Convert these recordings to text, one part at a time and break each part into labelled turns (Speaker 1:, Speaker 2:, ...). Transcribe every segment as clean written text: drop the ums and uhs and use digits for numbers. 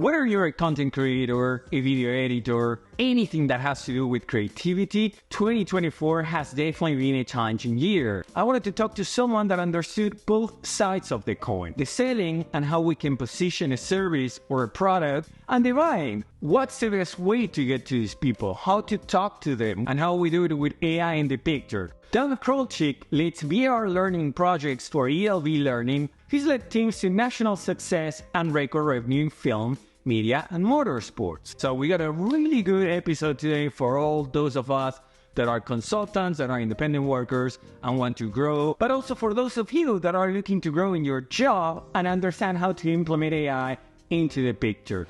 Speaker 1: Whether you're a content creator, a video editor, anything that has to do with creativity, 2024 has definitely been a challenging year. I wanted to talk to someone that understood both sides of the coin, the selling and how we can position a service or a product, and the buying. What's the best way to get to these people, how to talk to them, and how we do it with AI in the picture. Dan Królczyk leads VR learning projects for ELV Learning. He's led teams to national success and record revenue in film, media, and motorsports. So we got a really good episode today for all those of us that are consultants, that are independent workers, and want to grow, but also for those of you that are looking to grow in your job and understand how to implement AI into the picture.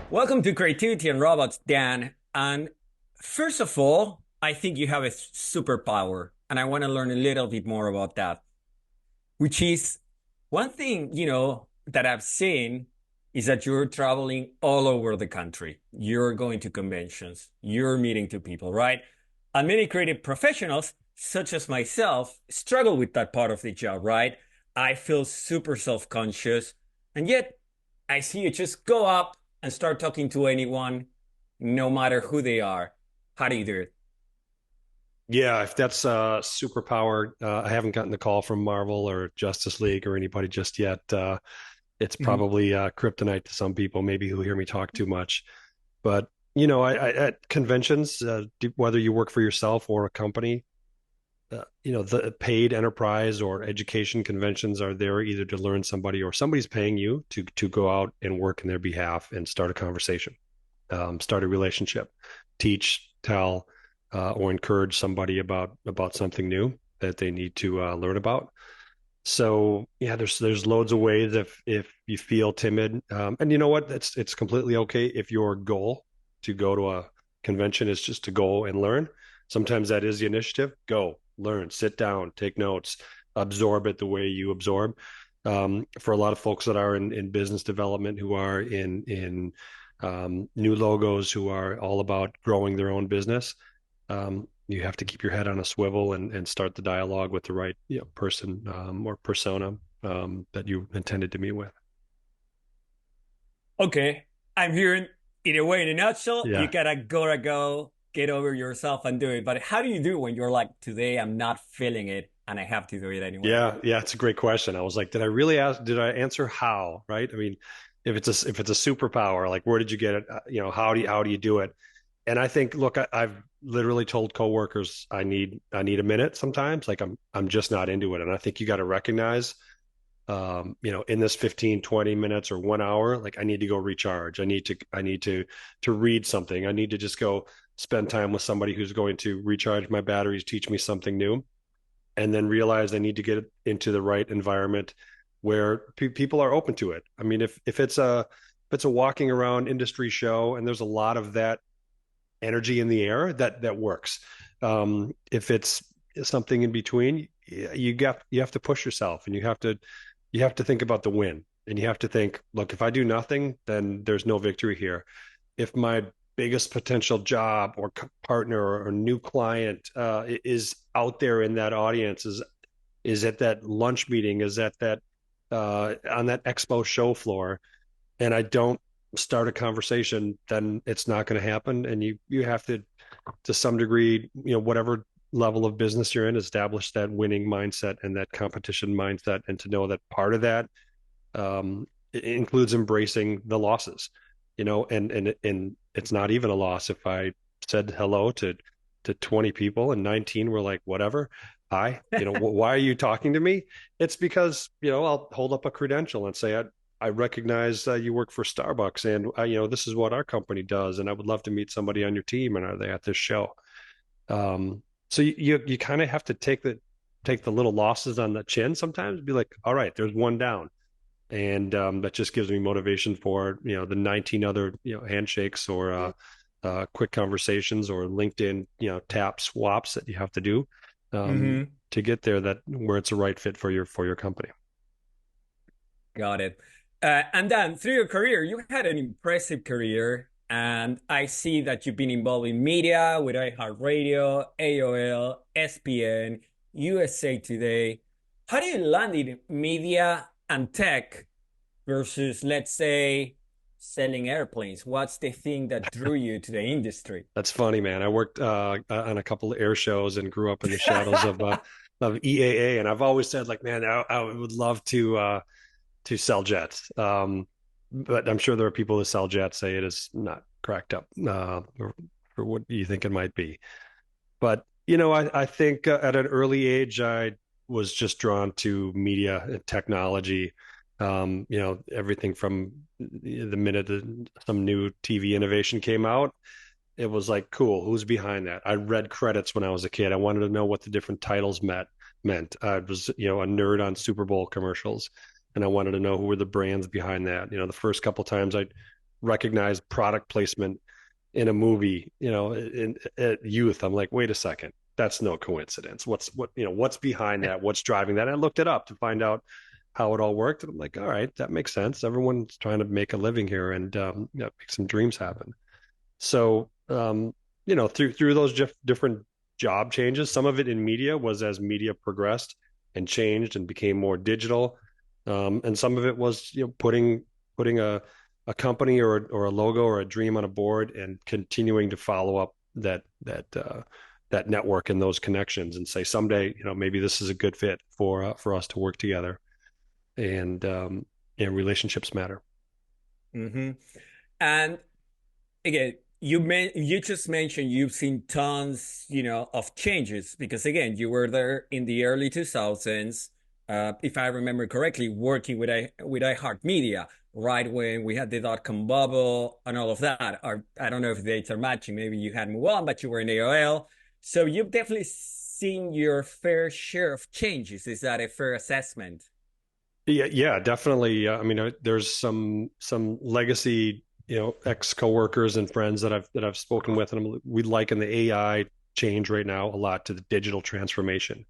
Speaker 2: Welcome to Creativity and Robots, Dan. And first of all, I think you have a superpower, and I want to learn a little bit more about that, which is one thing, that I've seen is that you're traveling all over the country. You're going to conventions, you're meeting to people, right? And many creative professionals, such as myself, struggle with that part of the job, right? I feel super self-conscious, and yet I see you just go up and start talking to anyone, no matter who they are. How do you do it?
Speaker 3: Yeah, if that's a superpower, I haven't gotten the call from Marvel or Justice League or anybody just yet. It's probably kryptonite to some people, maybe who hear me talk too much. But, I at conventions, whether you work for yourself or a company, the paid enterprise or education conventions are there either to learn somebody or somebody's paying you to go out and work in their behalf and start a conversation, start a relationship, teach, tell, or encourage somebody about something new that they need to learn about. So yeah, there's loads of ways if you feel timid, and you know what, it's completely okay if your goal to go to a convention is just to go and learn. Sometimes that is the initiative. Go learn, sit down, take notes, absorb it the way you absorb. For a lot of folks that are in business development, who are in new logos, who are all about growing their own business, you have to keep your head on a swivel and start the dialogue with the right person or persona that you intended to meet with.
Speaker 2: Okay, I'm hearing, in a way, in a nutshell,
Speaker 3: Yeah.
Speaker 2: You gotta go, get over yourself and do it. But how do you do when you're like, today I'm not feeling it and I have to do it anyway?
Speaker 3: Yeah, it's a great question. I was like, did I answer how, right? I mean, if it's a superpower, like where did you get it? How do you do it? And I think, look, I've literally told coworkers I need a minute sometimes. Like I'm just not into it. And I think you got to recognize, in this 15, 20 minutes or 1 hour, like I need to go recharge. I need to read something. I need to just go spend time with somebody who's going to recharge my batteries, teach me something new, and then realize I need to get into the right environment where people are open to it. I mean, if it's a walking around industry show and there's a lot of that energy in the air, that works. If it's something in between, you have to push yourself, and you have to think about the win, and you have to think, look, if I do nothing, then there's no victory here. If my biggest potential job or partner or new client is out there in that audience, is at that lunch meeting, is at that on that expo show floor, and I don't start a conversation, then it's not going to happen. And you have to some degree, whatever level of business you're in, establish that winning mindset and that competition mindset, and to know that part of that it includes embracing the losses, and it's not even a loss if I said hello to 20 people and 19 were like, whatever, hi, why are you talking to me? It's because, I'll hold up a credential and say, I recognize you work for Starbucks, and this is what our company does, and I would love to meet somebody on your team, and are they at this show? So you kind of have to take the little losses on the chin sometimes, be like, all right, there's one down, and that just gives me motivation for the 19 other handshakes or quick conversations or LinkedIn tap swaps that you have to do to get there, that where it's a right fit for your company.
Speaker 2: Got it. And then through your career, you had an impressive career, and I see that you've been involved in media with iHeartRadio, AOL, SPN, USA Today. How do you land in media and tech versus, let's say, selling airplanes? What's the thing that drew you to the industry?
Speaker 3: That's funny, man. I worked on a couple of air shows and grew up in the shadows of EAA, and I've always said, like, man, I would love to sell jets. But I'm sure there are people who sell jets say it is not cracked up for what you think it might be. But I think at an early age, I was just drawn to media and technology. Everything from the minute some new TV innovation came out, it was like, cool, who's behind that? I read credits when I was a kid. I wanted to know what the different titles meant. I was, a nerd on Super Bowl commercials, and I wanted to know who were the brands behind that. The first couple times I recognized product placement in a movie, at youth, I'm like, wait a second, that's no coincidence. What's behind that? What's driving that? And I looked it up to find out how it all worked. And I'm like, all right, that makes sense. Everyone's trying to make a living here and make some dreams happen. So, through those different job changes, some of it in media was as media progressed and changed and became more digital. And some of it was, putting a company or a logo or a dream on a board and continuing to follow up that network and those connections and say someday, maybe this is a good fit for us to work together. And relationships matter.
Speaker 2: Mm-hmm. And again, you just mentioned you've seen tons, of changes because again, you were there in the early 2000s, if I remember correctly, working with iHeartMedia, right when we had the dot-com bubble and all of that. Or I don't know if the dates are matching. Maybe you had moved on, but you were in AOL. So you've definitely seen your fair share of changes. Is that a fair assessment?
Speaker 3: Yeah, definitely. I mean, there's some legacy, ex coworkers and friends that I've spoken with, and we liken the AI change right now a lot to the digital transformation.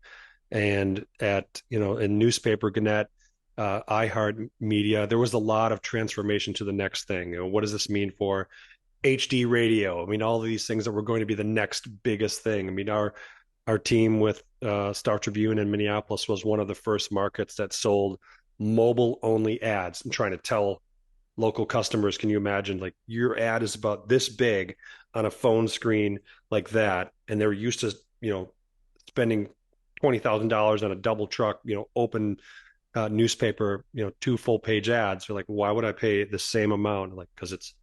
Speaker 3: And in newspaper, Gannett, iHeart Media, there was a lot of transformation to the next thing. What does this mean for HD radio? I mean, all of these things that were going to be the next biggest thing. I mean, our team with Star Tribune in Minneapolis was one of the first markets that sold mobile only ads and trying to tell local customers, can you imagine, like, your ad is about this big on a phone screen like that, and they're used to spending $20,000 on a double truck open newspaper, 2 full-page ads. They're like, why would I pay the same amount? Like, because it's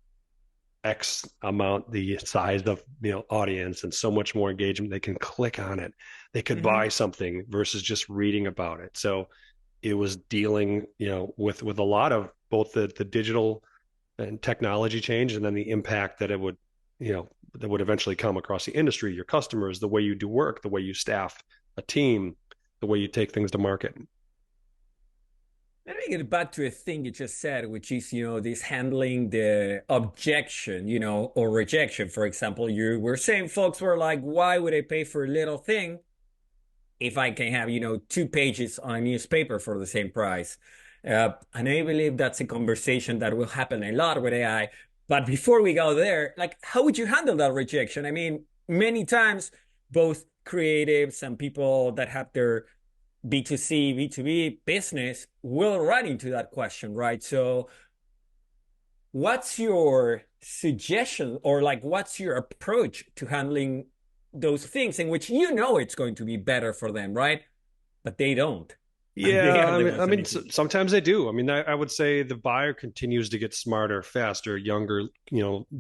Speaker 3: X amount the size of audience and so much more engagement. They can click on it, they could buy something versus just reading about it. So it was dealing with a lot of both the digital and technology change, and then the impact that it would that would eventually come across the industry, your customers, the way you do work, the way you staff a team, the way you take things to market.
Speaker 2: Let me get back to a thing you just said, which is, this handling the objection, or rejection. For example, you were saying folks were like, why would I pay for a little thing if I can have, 2 pages on a newspaper for the same price? And I believe that's a conversation that will happen a lot with AI. But before we go there, like, how would you handle that rejection? I mean, many times, both creatives and people that have their B2C, B2B business will run into that question, right? So what's your suggestion, or like, what's your approach to handling those things in which it's going to be better for them, right? But they don't.
Speaker 3: Yeah, sometimes they do. I mean, I would say the buyer continues to get smarter, faster, younger,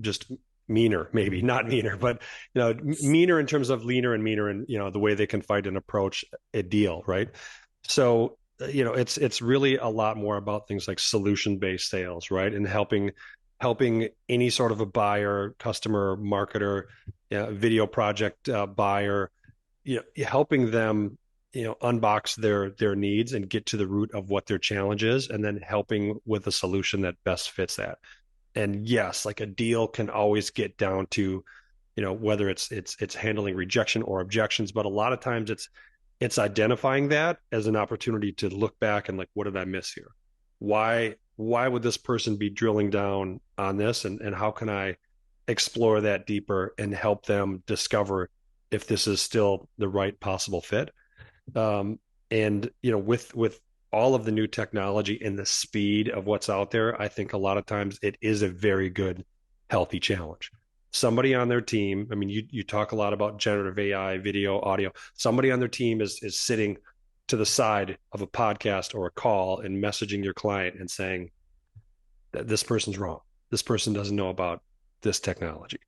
Speaker 3: just meaner, maybe not meaner, but meaner in terms of leaner and meaner, and the way they can fight and approach a deal, right? So it's really a lot more about things like solution-based sales, right? And helping any sort of a buyer, customer, marketer, video project buyer, helping them unbox their needs and get to the root of what their challenge is, and then helping with a solution that best fits that. And yes, like, a deal can always get down to whether it's handling rejection or objections, but a lot of times it's identifying that as an opportunity to look back and, like, what did I miss here? Why would this person be drilling down on this, and how can I explore that deeper and help them discover if this is still the right possible fit? And with all of the new technology and the speed of what's out there, I think a lot of times it is a very good, healthy challenge. Somebody on their team, I mean, you talk a lot about generative AI, video, audio. Somebody on their team is sitting to the side of a podcast or a call and messaging your client and saying that this person's wrong. This person doesn't know about this technology.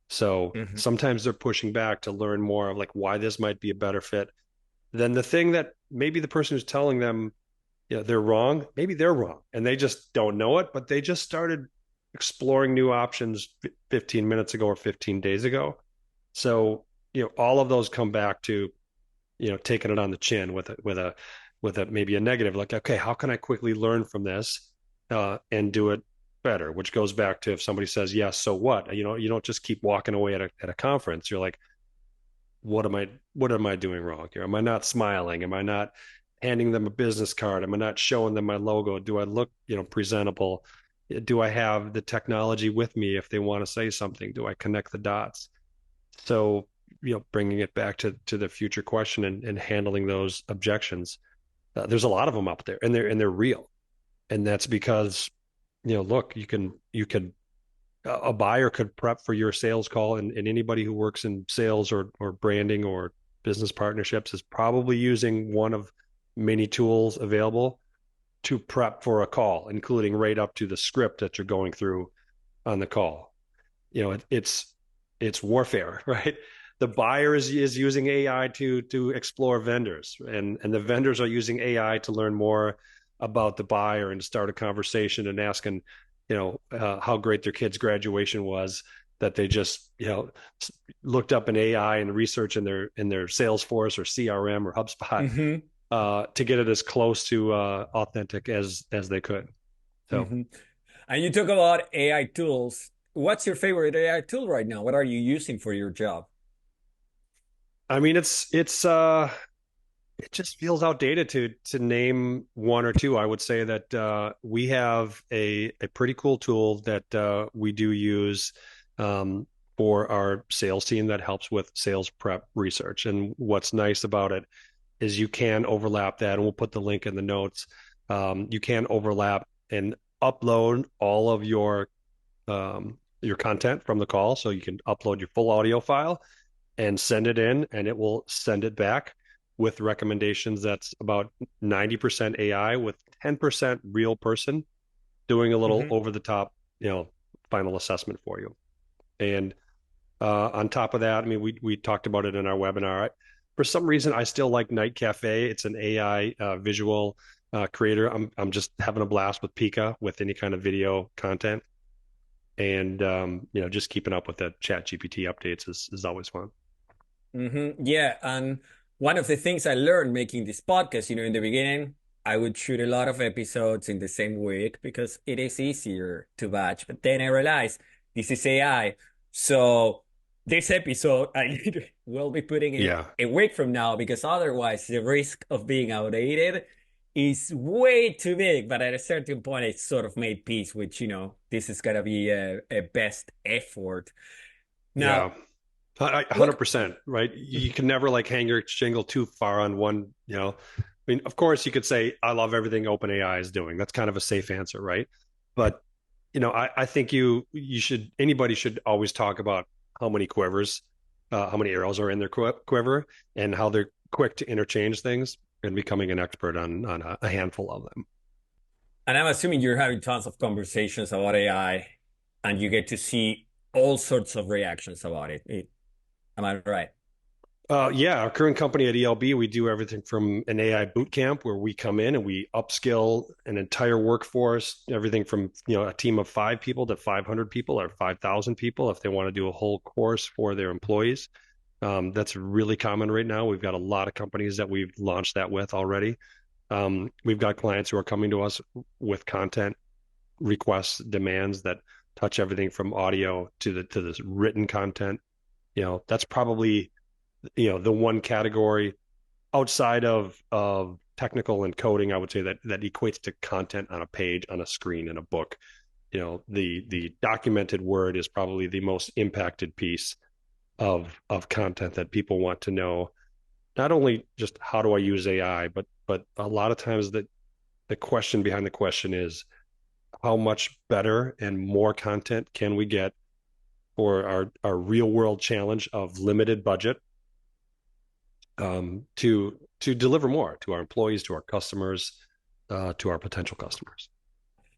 Speaker 3: So
Speaker 2: Mhm.
Speaker 3: sometimes they're pushing back to learn more of like why this might be a better fit than the thing that maybe the person who's telling them, they're wrong. Maybe they're wrong and they just don't know it, but they just started exploring new options 15 minutes ago or 15 days ago. So, all of those come back to, taking it on the chin with a maybe a negative, like, okay, how can I quickly learn from this and do it better? Which goes back to if somebody says, yes, so what? You don't just keep walking away at a conference. You're like, what am I doing wrong here? Am I not smiling? Am I not handing them a business card? Am I not showing them my logo? Do I look, presentable? Do I have the technology with me if they want to say something? Do I connect the dots? So, bringing it back to the future question and handling those objections. There's a lot of them up there, and they're real, and that's because, look, you can a buyer could prep for your sales call, and anybody who works in sales or branding or business partnerships is probably using one of many tools available to prep for a call, including right up to the script that you're going through on the call. It's warfare, right? The buyer is using AI to explore vendors, and the vendors are using AI to learn more about the buyer and start a conversation and asking, how great their kid's graduation was, that they just, looked up in AI and research in their Salesforce or CRM or HubSpot
Speaker 2: Mhm.
Speaker 3: to get it as close to authentic as they could. So,
Speaker 2: Mhm. And you talk about AI tools. What's your favorite AI tool right now? What are you using for your job?
Speaker 3: I mean, it just feels outdated to name one or two. I would say that we have a pretty cool tool that we do use um, for our sales team that helps with sales prep research. And what's nice about it is you can overlap that, and we'll put the link in the notes. You can overlap and upload all of your content from the call. So you can upload your full audio file and send it in, and it will send it back with recommendations that's about 90% AI with 10% real person doing a little
Speaker 2: Hmm.
Speaker 3: over the top, final assessment for you. And on top of that, I mean, we talked about it in our webinar. For some reason, I still like Night Cafe. It's an AI visual creator. I'm just having a blast with Pika with any kind of video content, and just keeping up with the Chat GPT updates is always fun.
Speaker 2: Yeah, and one of the things I learned making this podcast, in the beginning, I would shoot a lot of episodes in the same week because it is easier to batch. But then I realized this is AI. So this episode, I will be putting it
Speaker 3: Yeah,
Speaker 2: a week from now because otherwise the risk of being outdated is way too big. But at a certain point, it's sort of made peace, which, this is gonna be a best effort. Now,
Speaker 3: yeah.
Speaker 2: look.
Speaker 3: 100%, right? You can never like hang your shingle too far on one, I mean, of course you could say, I love everything OpenAI is doing. That's kind of a safe answer, right? But, I think anybody should always talk about how many quivers, how many arrows are in their quiver and how they're quick to interchange things and becoming an expert on a handful of them.
Speaker 2: And I'm assuming you're having tons of conversations about AI and you get to see all sorts of reactions about it. Am I right?
Speaker 3: Yeah, our current company at ELB, we do everything from an AI boot camp where we come in and we upskill an entire workforce, everything from, a team of 5 people to 500 people or 5,000 people if they want to do a whole course for their employees. That's really common right now. We've got a lot of companies that we've launched that with already. We've got clients who are coming to us with content requests, demands that touch everything from audio to this written content. That's probably the one category outside of technical and coding, I would say that equates to content on a page, on a screen, in a book. The documented word is probably the most impacted piece of content that people want to know. Not only just how do I use AI, but a lot of times that the question behind the question is how much better and more content can we get for our real world challenge of limited budget, to deliver more to our employees, to our customers, to our potential customers.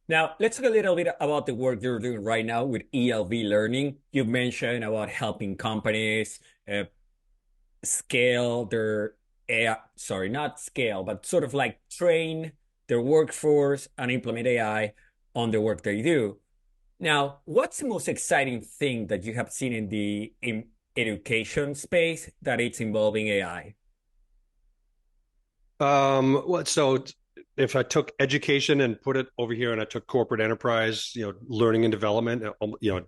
Speaker 2: Now, let's talk a little bit about the work you're doing right now with ELV learning. You mentioned about helping companies scale their AI, sorry, not scale, but sort of like train their workforce and implement AI on the work they do. Now, what's the most exciting thing that you have seen in the education space that it's involving AI?
Speaker 3: Well, so if I took education and put it over here, and I took corporate enterprise, learning and development,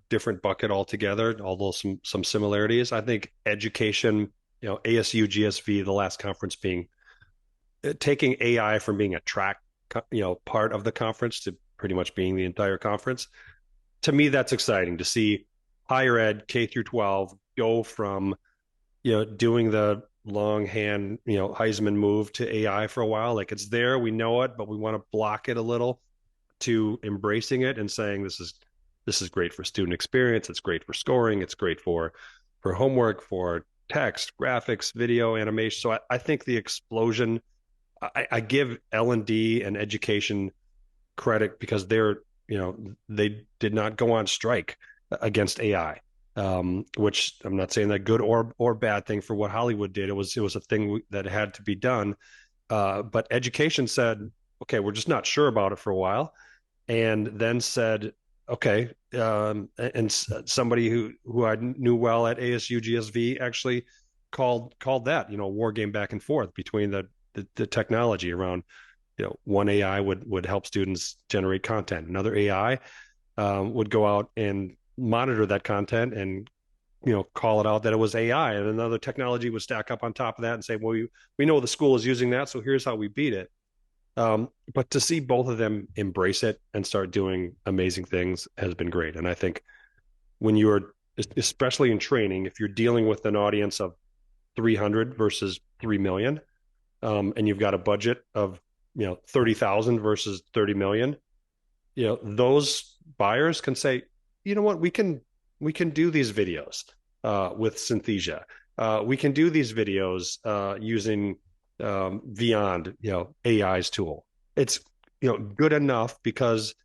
Speaker 3: different bucket altogether, although some similarities. I think education, ASU, GSV, the last conference being taking AI from being a track, part of the conference to pretty much being the entire conference. To me, that's exciting to see higher ed, K through 12, go from, doing the longhand, Heisman move to AI for a while. Like it's there, we know it, but we want to block it a little, to embracing it and saying this is great for student experience. It's great for scoring. It's great for homework, for text, graphics, video, animation. So I think the explosion. I give L&D and education credit because they did not go on strike against AI. Which I'm not saying that good or bad thing for what Hollywood did. It was a thing that had to be done. But education said, okay, we're just not sure about it for a while, and then said, okay, and somebody who I knew well at ASU GSV actually called that, war game back and forth between the technology around, one AI would help students generate content, another AI would go out and monitor that content and call it out that it was AI, and another technology would stack up on top of that and say, well, we know the school is using that, so here's how we beat it. But to see both of them embrace it and start doing amazing things has been great. And I think when you're, especially in training, if you're dealing with an audience of 300 versus 3 million, and you've got a budget of 30,000 versus 30 million, those buyers can say, you know what, we can do these videos with Synthesia. We can do these videos using Beyond, AI's tool. It's good enough because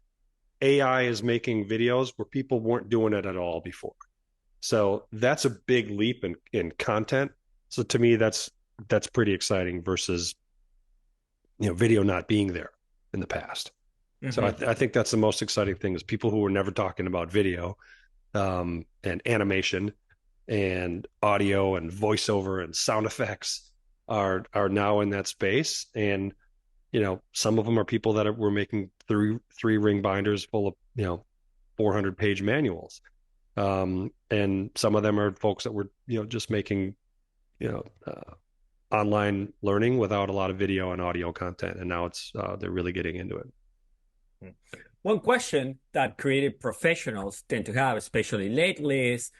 Speaker 3: AI is making videos where people weren't doing it at all before. So that's a big leap in content. So to me, that's pretty exciting versus video not being there in the past. Mm-hmm. So I think that's the most exciting thing, is people who were never talking about video and animation and audio and voiceover and sound effects are now in that space. And some of them are people that were making three ring binders full of 400-page manuals, and some of them are folks that were just making online learning without a lot of video and audio content, and now they're really getting into it.
Speaker 2: One question that creative professionals tend to have, especially lately, is,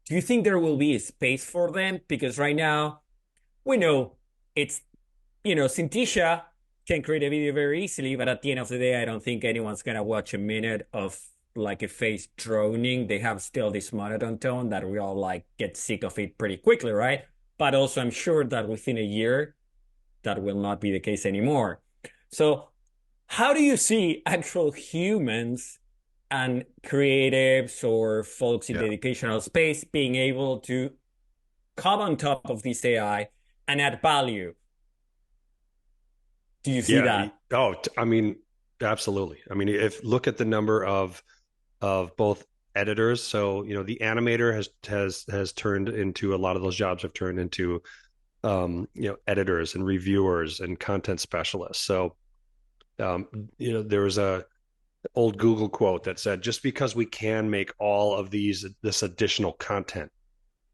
Speaker 2: do you think there will be a space for them? Because right now, we know it's, Synthesia can create a video very easily, but at the end of the day, I don't think anyone's going to watch a minute of like a face droning. They have still this monotone tone that we all get sick of it pretty quickly, right? But also, I'm sure that within a year, that will not be the case anymore. So how do you see actual humans and creatives or folks in the educational space being able to come on top of this AI and add value? Do you see that?
Speaker 3: Oh, I mean, absolutely. I mean, look at the number of both editors. So, the animator has turned into, a lot of those jobs have turned into, editors and reviewers and content specialists. So, there was a old Google quote that said, just because we can make all of this additional content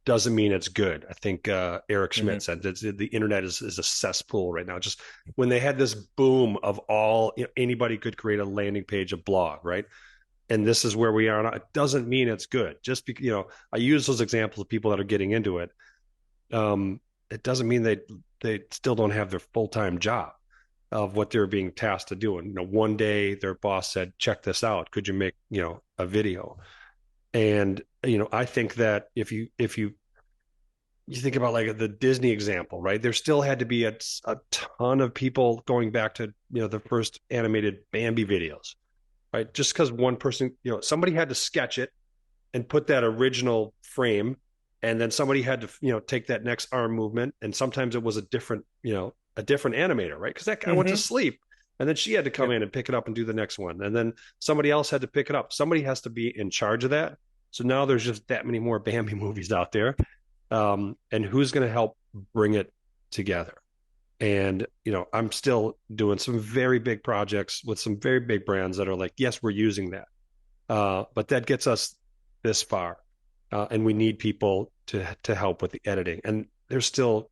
Speaker 3: doesn't mean it's good. I think Eric Schmidt said that the internet is a cesspool right now. Just when they had this boom of all, anybody could create a landing page, a blog, right? And this is where we are now. It doesn't mean it's good. Just because, I use those examples of people that are getting into it. It doesn't mean they still don't have their full-time job. of what they're being tasked to do. And one day their boss said, "Check this out. Could you make a video?" And I think that if you think about like the Disney example, right? There still had to be a ton of people going back to the first animated Bambi videos, right? Just because one person, somebody had to sketch it and put that original frame, and then somebody had to take that next arm movement, and sometimes it was a different animator, right? Because that guy went to
Speaker 2: Mm-hmm.
Speaker 3: sleep, and then she had to come
Speaker 2: Yep.
Speaker 3: in and pick it up and do the next one, and then somebody else had to pick it up. Somebody has to be in charge of that. So now there's just that many more Bambi movies out there, and who's going to help bring it together? And I'm still doing some very big projects with some very big brands that are like, yes, we're using that, but that gets us this far, and we need people to help with the editing. And there's still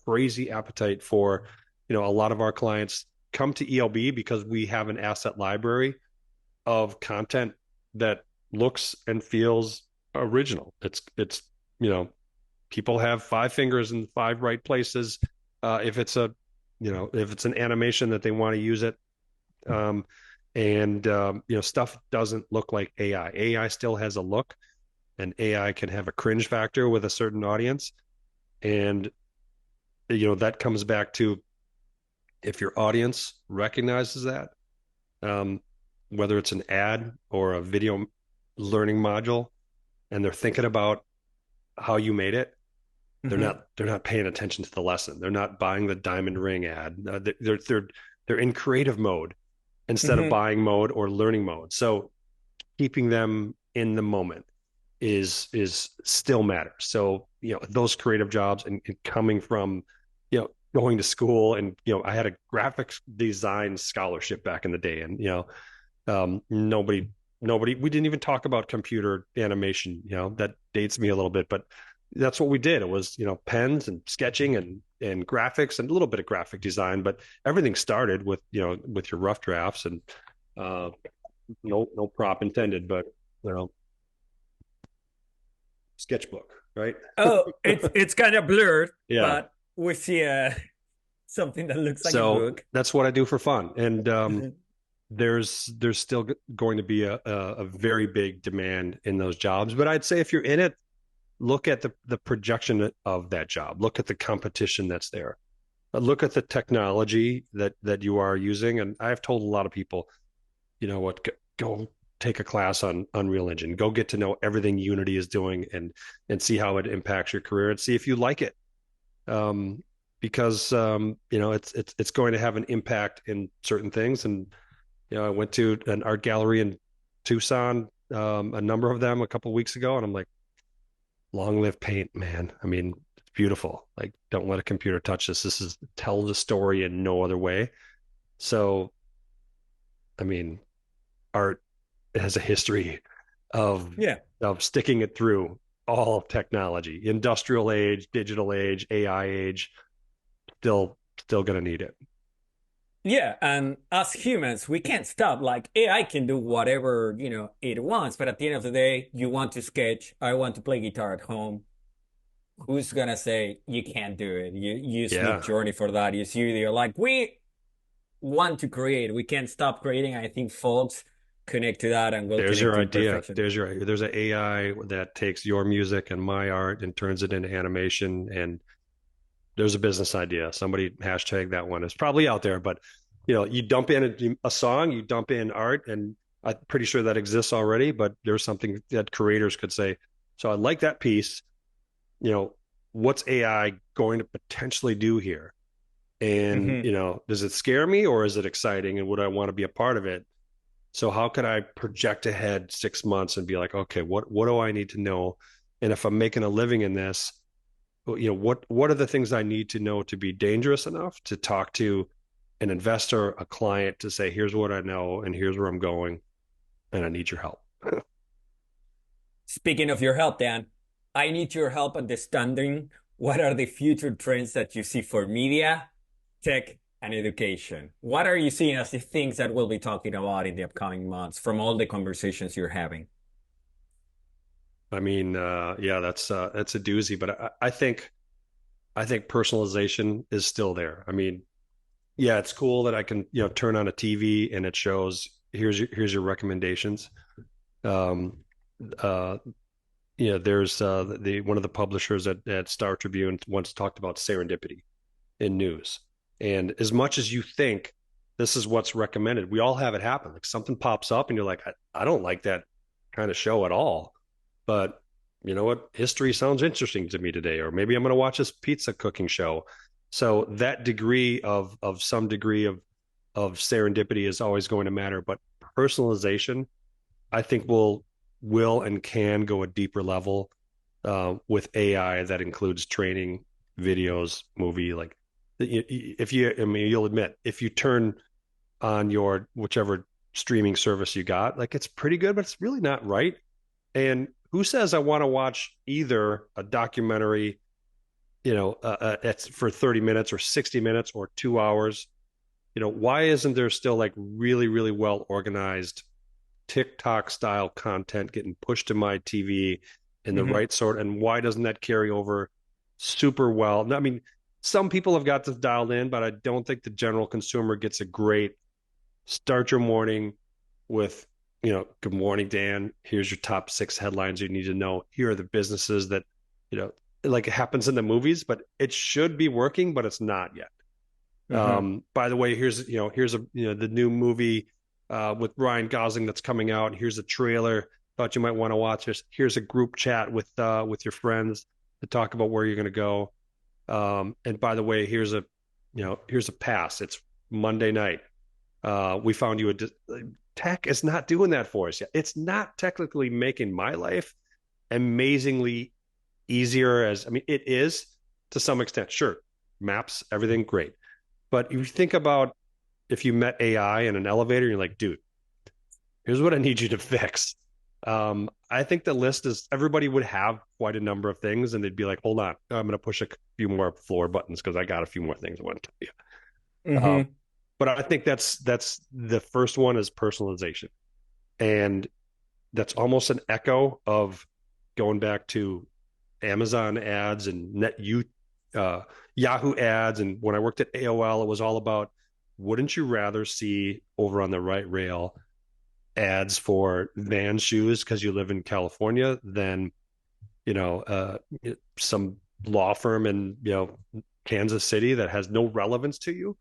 Speaker 3: crazy appetite for, a lot of our clients come to ELB because we have an asset library of content that looks and feels original. It's you know people have five fingers in five right places. If it's an animation that they want to use it, um, and stuff doesn't look like AI. AI still has a look, and AI can have a cringe factor with a certain audience, and that comes back to if your audience recognizes that, um, whether it's an ad or a video learning module, and they're thinking about how you made it,
Speaker 2: Mm-hmm.
Speaker 3: they're not paying attention to the lesson. They're not buying the diamond ring ad. They're in creative mode instead of
Speaker 2: Mm-hmm.
Speaker 3: buying mode or learning mode. So keeping them in the moment is still matters. So those creative jobs, and coming from going to school, and I had a graphics design scholarship back in the day, and nobody we didn't even talk about computer animation. That dates me a little bit, but that's what we did. It was pens and sketching and graphics and a little bit of graphic design, but everything started with with your rough drafts, and uh no prop intended, but you know sketchbook, right?
Speaker 2: Oh, it's kind of blurred,
Speaker 3: Yeah.
Speaker 2: but we see something that looks like a
Speaker 3: So
Speaker 2: book.
Speaker 3: that's what I do for fun, and there's still going to be a very big demand in those jobs. But I'd say if you're in it, look at the projection of that job. Look at the competition that's there. Look at the technology that you are using. And I've told a lot of people, go take a class on Unreal Engine. Go get to know everything Unity is doing, and see how it impacts your career, and see if you like it. Because it's going to have an impact in certain things. And I went to an art gallery in Tucson, a number of them a couple of weeks ago, and I'm like, long live paint, man. I mean, it's beautiful. Like, don't let a computer touch this. This is tell the story in no other way. So, I mean, art has a history of
Speaker 2: Yeah.
Speaker 3: sticking it through all of technology, industrial age, digital age, AI age, still gonna need it.
Speaker 2: Yeah, and as humans, we can't stop. Like AI can do whatever, it wants, but at the end of the day, you want to sketch, I want to play guitar at home. Who's gonna say you can't do it? You use
Speaker 3: Yeah.
Speaker 2: Midjourney for that, use Udemy. Like we want to create. We can't stop creating. I think folks connect to that and will
Speaker 3: There's
Speaker 2: connect
Speaker 3: your
Speaker 2: to
Speaker 3: idea.
Speaker 2: imperfection.
Speaker 3: There's an AI that takes your music and my art and turns it into animation, and there's a business idea. Somebody hashtag that one. It's probably out there, but you dump in a song, you dump in art, and I'm pretty sure that exists already, but there's something that creators could say, so I like that piece, you know, what's AI going to potentially do here? And,
Speaker 2: Hmm.
Speaker 3: does it scare me, or is it exciting, and would I want to be a part of it? So how could I project ahead 6 months and be like, okay, what do I need to know? And if I'm making a living in this, what are the things I need to know to be dangerous enough to talk to an investor, a client, to say, here's what I know and here's where I'm going, and I need your help.
Speaker 2: Speaking of your help, Dan, I need your help understanding what are the future trends that you see for media, tech, and education. What are you seeing as the things that we'll be talking about in the upcoming months from all the conversations you're having?
Speaker 3: I mean, yeah, that's a doozy, but I think personalization is still there. I mean, Yeah, it's cool that I can, turn on a TV and it shows here's your recommendations. Um, uh, there's the one of the publishers at Star Tribune once talked about serendipity in news. And as much as you think this is what's recommended, we all have it happen. Like something pops up and you're like, I don't like that kind of show at all. But you know what? History sounds interesting to me today, or maybe I'm going to watch this pizza cooking show. So that degree of some degree of serendipity is always going to matter. But personalization, I think will and can go a deeper level with AI that includes training, videos, movie. Like if you, I mean, you'll admit if you turn on your whichever streaming service you got, like it's pretty good, but it's really not right. And who says I want to watch either a documentary, it's for 30 minutes or 60 minutes or 2 hours? Why isn't there still like really, really well organized TikTok style content getting pushed to my TV in the
Speaker 2: Hmm.
Speaker 3: right sort? And why doesn't that carry over super well? I mean, some people have got this dialed in, but I don't think the general consumer gets a great start your morning with, good morning, Dan. Here's your top 6 headlines you need to know. Here are the businesses that, like it happens in the movies, but it should be working, but it's not yet.
Speaker 2: Hmm.
Speaker 3: By the way, here's the new movie with Ryan Gosling that's coming out. Here's a trailer. Thought you might want to watch this. Here's a group chat with your friends to talk about where you're going to go. And by the way, here's a pass. It's Monday night. We found you tech is not doing that for us yet. It's not technically making my life amazingly easier I mean, it is to some extent. Sure, maps, everything great. But if you think about if you met AI in an elevator, you're like, dude, here's what I need you to fix. I think the list is everybody would have quite a number of things, and they'd be like, hold on, I'm going to push a few more floor buttons because I got a few more things I want to tell you.
Speaker 2: Hmm.
Speaker 3: But I think that's the first one is personalization, and that's almost an echo of going back to Amazon ads and Yahoo ads. And when I worked at AOL, it was all about wouldn't you rather see over on the right rail ads for Van shoes because you live in California than some law firm in Kansas City that has no relevance to you?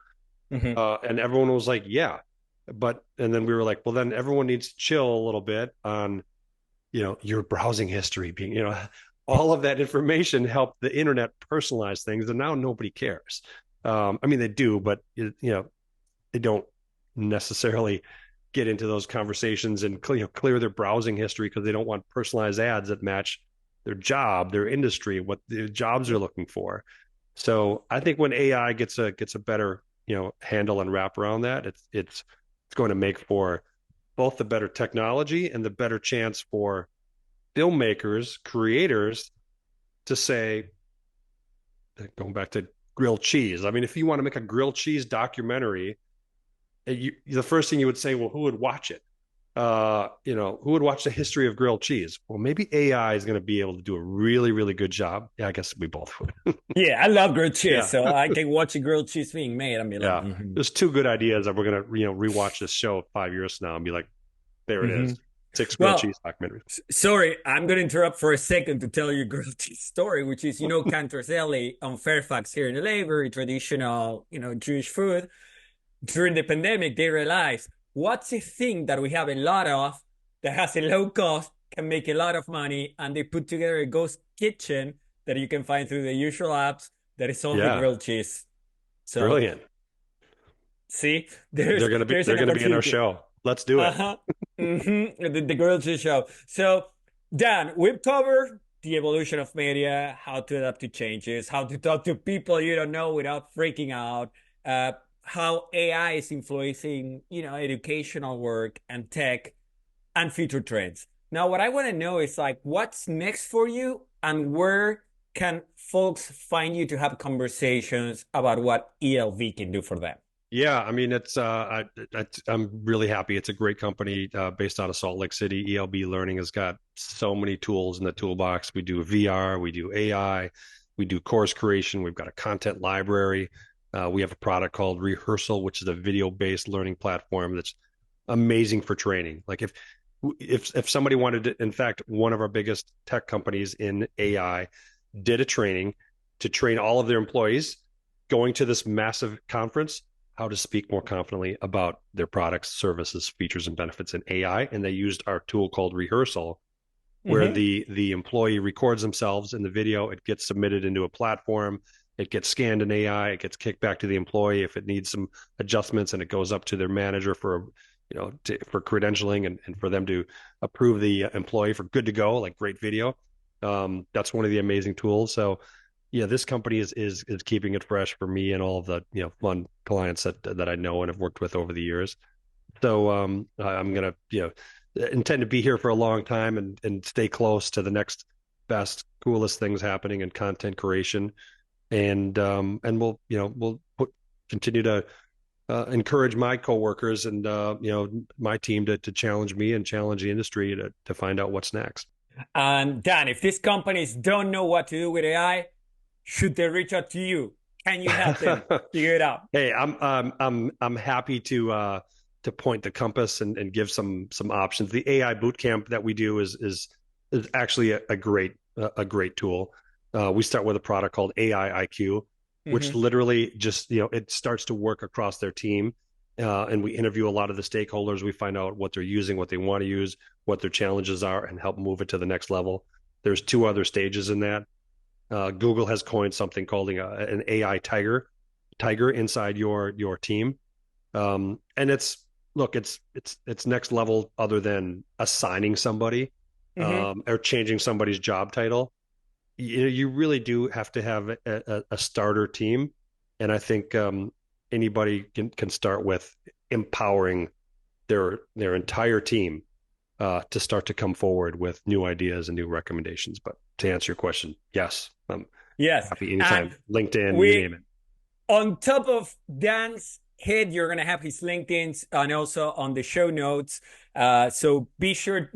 Speaker 2: Hmm.
Speaker 3: And everyone was like, yeah. And then we were like, well, then everyone needs to chill a little bit on your browsing history being, all of that information helped the internet personalize things, and now nobody cares. I mean, they do, but they don't necessarily get into those conversations and clear their browsing history because they don't want personalized ads that match their job, their industry, what the jobs are looking for. So I think when AI gets a better handle and wrap around that, it's going to make for both the better technology and the better chance for filmmakers, creators to say, going back to grilled cheese. I mean, if you want to make a grilled cheese documentary, the first thing you would say, well, who would watch it? Who would watch the history of grilled cheese? Well, maybe AI is going to be able to do a really, really good job. Yeah, I guess we both would.
Speaker 2: Yeah, I love grilled cheese,
Speaker 3: Yeah,
Speaker 2: so I can watch a grilled cheese being made and be like,
Speaker 3: yeah. There's two good ideas that we're gonna, rewatch this show 5 years from now and be like, there it
Speaker 2: hmm.
Speaker 3: is, 6 grilled
Speaker 2: Well,
Speaker 3: cheese documentaries.
Speaker 2: sorry, I'm going to interrupt for a second to tell you a grilled cheese story, which is, Cantor's Alley on Fairfax here in LA, very traditional, Jewish food. During the pandemic, they realized what's a thing that we have a lot of that has a low cost, can make a lot of money, and they put together a ghost kitchen that you can find through the usual apps that is only
Speaker 3: Yeah,
Speaker 2: grilled cheese. So
Speaker 3: brilliant.
Speaker 2: see, there's
Speaker 3: They're
Speaker 2: an
Speaker 3: gonna be in our
Speaker 2: opportunity.
Speaker 3: show. Let's do it.
Speaker 2: Uh-huh. The grilled cheese show. So, Dan, we've covered the evolution of media, how to adapt to changes, how to talk to people you don't know without freaking out, how AI is influencing, educational work and tech and future trends. Now, what I want to know is like, what's next for you and where can folks find you to have conversations about what ELV can do for them?
Speaker 3: Yeah, I mean, I'm really happy. It's a great company based out of Salt Lake City. ELB Learning has got so many tools in the toolbox. We do VR, we do AI, we do course creation. We've got a content library. We have a product called Rehearsal, which is a video-based learning platform that's amazing for training. Like if somebody wanted to, in fact, one of our biggest tech companies in AI did a training to train all of their employees going to this massive conference how to speak more confidently about their products, services, features, and benefits in AI. And they used our tool called Rehearsal, where the employee records themselves in the video. It gets submitted into a platform. It gets scanned in AI. It gets kicked back to the employee if it needs some adjustments, and it goes up to their manager for for credentialing and for them to approve the employee for good to go, like great video. That's one of the amazing tools. So yeah, this company is keeping it fresh for me and all of the fun clients that I know and have worked with over the years. So I'm gonna intend to be here for a long time and stay close to the next best, coolest things happening in content creation, and we'll continue to encourage my coworkers and my team to challenge me and challenge the industry to find out what's next.
Speaker 2: And Dan, if these companies don't know what to do with AI, should they reach out to you? Can you help them figure it out?
Speaker 3: Hey, I'm happy to point the compass and give some options. The AI bootcamp that we do is actually a great tool. We start with a product called AI IQ, which literally just it starts to work across their team, and we interview a lot of the stakeholders. We find out what they're using, what they want to use, what their challenges are, and help move it to the next level. There's 2 other stages in that. Google has coined something called an AI tiger inside your team, and it's next level other than assigning somebody or changing somebody's job title. You really do have to have a starter team, and I think anybody can start with empowering their entire team to start to come forward with new ideas and new recommendations. But to answer your question, yes,
Speaker 2: yes,
Speaker 3: happy anytime.
Speaker 2: And
Speaker 3: LinkedIn, you name it.
Speaker 2: On top of Dan's head, you're gonna have his LinkedIn's and also on the show notes. So be sure,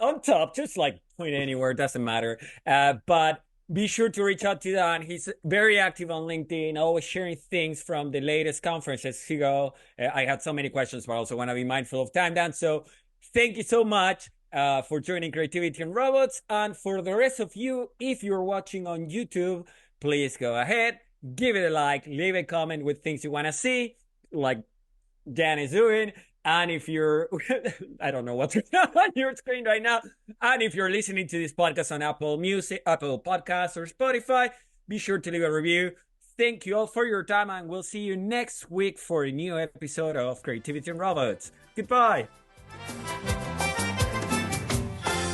Speaker 2: on top, just like point anywhere, doesn't matter. But be sure to reach out to Dan. He's very active on LinkedIn, always sharing things from the latest conferences he go. I had so many questions, but I also want to be mindful of time, Dan. So thank you so much for joining Creativity and Robots. And for the rest of you, if you're watching on YouTube, please go ahead, give it a like, leave a comment with things you want to see, like Dan is doing. And if you're, I don't know what's on your screen right now. And if you're listening to this podcast on Apple Music, Apple Podcasts, or Spotify, be sure to leave a review. Thank you all for your time, and we'll see you next week for a new episode of Creativity and Robots. Goodbye.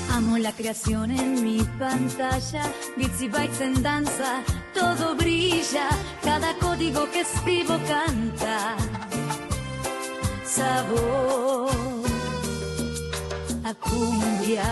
Speaker 4: Amo la creación en mi pantalla, bits y bytes en danza, todo brilla, cada código que escribo canta. Sabor a cumbia.